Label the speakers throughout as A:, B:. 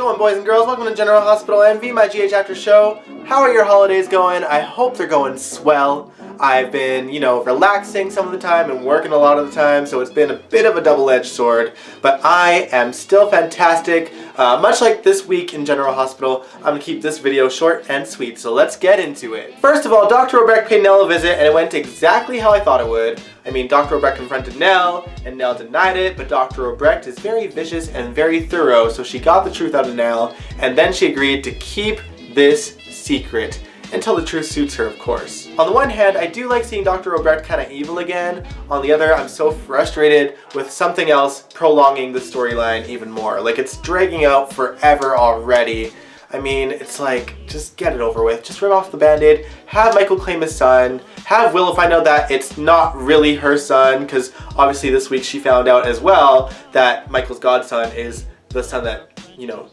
A: going, boys and girls? Welcome to General Hospital MV, my GH After show. How are your holidays going? I hope they're going swell. I've been, relaxing some of the time and working a lot of the time, so it's been a bit of a double-edged sword, but I am still fantastic. Much like this week in General Hospital, I'm going to keep this video short and sweet, so let's get into it. First of all, Dr. Obrecht paid Nelle a visit, and it went exactly how I thought it would. I mean, Dr. Obrecht confronted Nelle, and Nelle denied it, but Dr. Obrecht is very vicious and very thorough, so she got the truth out of Nelle, and then she agreed to keep this secret. Until the truth suits her, of course. On the one hand, I do like seeing Dr. Obrecht kind of evil again. On the other, I'm so frustrated with something else prolonging the storyline even more. Like, it's dragging out forever already. I mean, it's like, just get it over with. Just rip off the band-aid, have Michael claim his son, have Willow find out that it's not really her son, because obviously this week she found out as well that Michael's godson is the son that,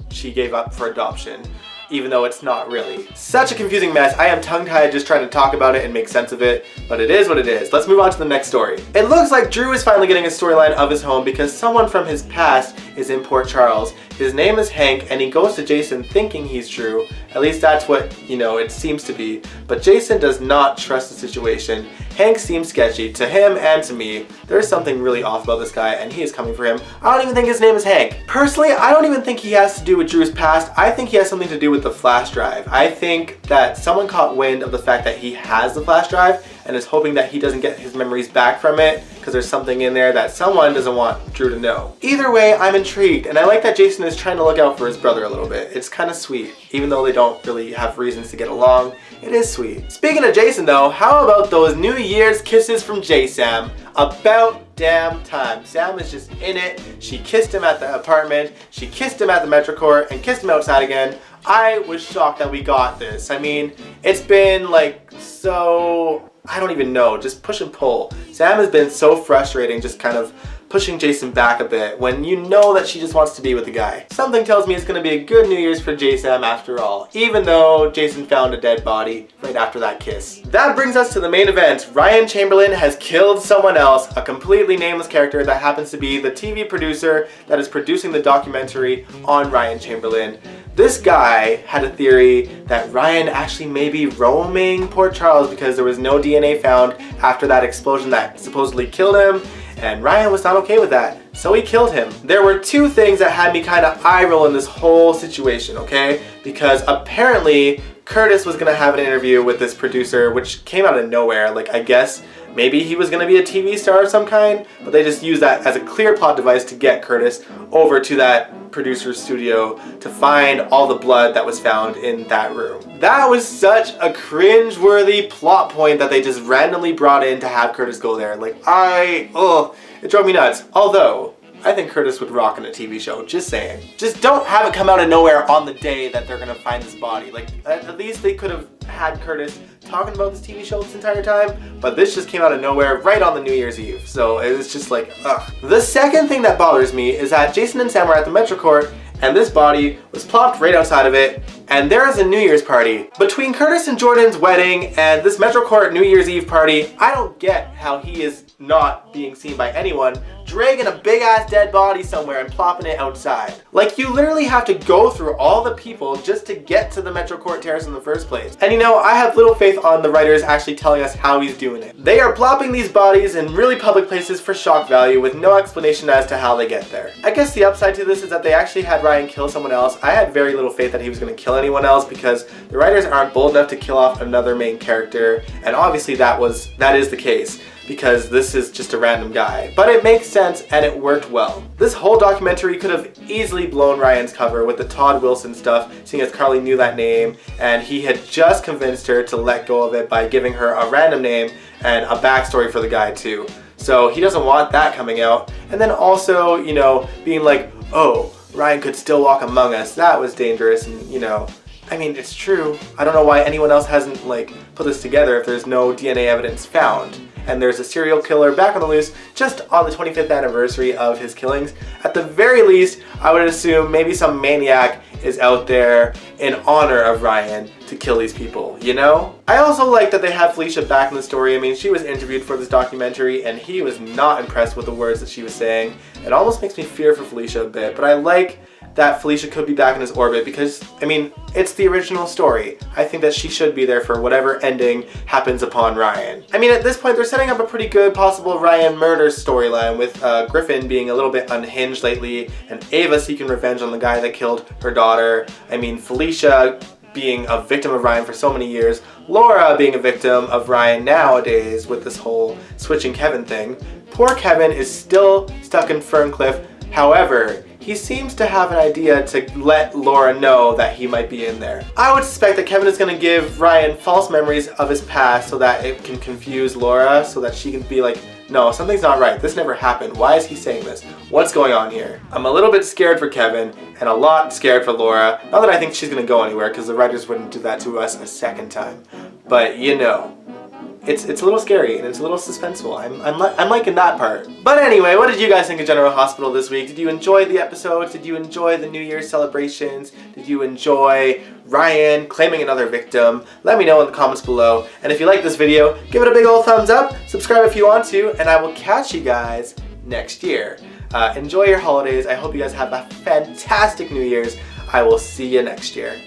A: she gave up for adoption, even though it's not really. Such a confusing mess. I am tongue-tied just trying to talk about it and make sense of it, but it is what it is. Let's move on to the next story. It looks like Drew is finally getting a storyline of his own because someone from his past is in Port Charles. His name is Hank, and he goes to Jason thinking he's Drew. At least that's what, it seems to be. But Jason does not trust the situation. Hank seems sketchy to him and to me. There's something really off about this guy, and he is coming for him. I don't even think his name is Hank. Personally, I don't even think he has to do with Drew's past. I think he has something to do with the flash drive. I think that someone caught wind of the fact that he has the flash drive and is hoping that he doesn't get his memories back from it because there's something in there that someone doesn't want Drew to know. Either way, I'm intrigued, and I like that Jason is trying to look out for his brother a little bit. It's kind of sweet. Even though they don't really have reasons to get along, it is sweet. Speaking of Jason though, how about those New Year's kisses from JaSam? About damn time. Sam is just in it. She kissed him at the apartment, she kissed him at the Metro Court, and kissed him outside again. I was shocked that we got this. I mean, it's been so, I don't even know, just push and pull. Sam has been so frustrating, just kind of pushing Jason back a bit when you know that she just wants to be with the guy. Something tells me it's going to be a good New Year's for JaSam after all, even though Jason found a dead body right after that kiss. That brings us to the main event. Ryan Chamberlain has killed someone else, a completely nameless character that happens to be the TV producer that is producing the documentary on Ryan Chamberlain. This guy had a theory that Ryan actually may be roaming Port Charles because there was no DNA found after that explosion that supposedly killed him, and Ryan was not okay with that, so he killed him. There were two things that had me kind of eye roll in this whole situation, okay? Because apparently Curtis was gonna have an interview with this producer, which came out of nowhere. I guess maybe he was gonna be a TV star of some kind, but they just used that as a clear plot device to get Curtis over to that producer's studio to find all the blood that was found in that room. That was such a cringe-worthy plot point that they just randomly brought in to have Curtis go there. It drove me nuts. Although, I think Curtis would rock in a TV show, just saying. Just don't have it come out of nowhere on the day that they're gonna find this body. At least they could have had Curtis talking about this TV show this entire time, but this just came out of nowhere right on the New Year's Eve, so it was just ugh. The second thing that bothers me is that Jason and Sam were at the Metro Court, and this body was plopped right outside of it, and there is a New Year's party. Between Curtis and Jordan's wedding and this Metro Court New Year's Eve party, I don't get how he is not being seen by anyone dragging a big ass dead body somewhere and plopping it outside. You literally have to go through all the people just to get to the Metro Court Terrace in the first place. And I have little faith on the writers actually telling us how he's doing it. They are plopping these bodies in really public places for shock value with no explanation as to how they get there. I guess the upside to this is that they actually had Ryan kill someone else. I had very little faith that he was going to kill anyone else because the writers aren't bold enough to kill off another main character, and obviously that is the case, because this is just a random guy. But it makes sense and it worked well. This whole documentary could have easily blown Ryan's cover with the Todd Wilson stuff, seeing as Carly knew that name and he had just convinced her to let go of it by giving her a random name and a backstory for the guy too. So he doesn't want that coming out. And then also, being oh, Ryan could still walk among us. That was dangerous, and I mean, it's true. I don't know why anyone else hasn't put this together if there's no DNA evidence found. And there's a serial killer back on the loose just on the 25th anniversary of his killings. At the very least, I would assume maybe some maniac is out there in honor of Ryan to kill these people, I also like that they have Felicia back in the story. I mean, she was interviewed for this documentary and he was not impressed with the words that she was saying. It almost makes me fear for Felicia a bit, but I like that Felicia could be back in his orbit because, I mean, it's the original story. I think that she should be there for whatever ending happens upon Ryan. I mean, at this point, they're setting up a pretty good possible Ryan murder storyline with Griffin being a little bit unhinged lately and Ava seeking revenge on the guy that killed her daughter. I mean, Felicia being a victim of Ryan for so many years, Laura being a victim of Ryan nowadays with this whole switching Kevin thing. Poor Kevin is still stuck in Ferncliff. However, he seems to have an idea to let Laura know that he might be in there. I would suspect that Kevin is going to give Ryan false memories of his past so that it can confuse Laura, so that she can be like, no, something's not right. This never happened. Why is he saying this? What's going on here? I'm a little bit scared for Kevin and a lot scared for Laura. Not that I think she's going to go anywhere because the writers wouldn't do that to us a second time. But you know. It's a little scary and it's a little suspenseful. I'm liking that part. But anyway, what did you guys think of General Hospital this week? Did you enjoy the episodes? Did you enjoy the New Year's celebrations? Did you enjoy Ryan claiming another victim? Let me know in the comments below. And if you like this video, give it a big old thumbs up, subscribe if you want to, and I will catch you guys next year. Enjoy your holidays. I hope you guys have a fantastic New Year's. I will see you next year.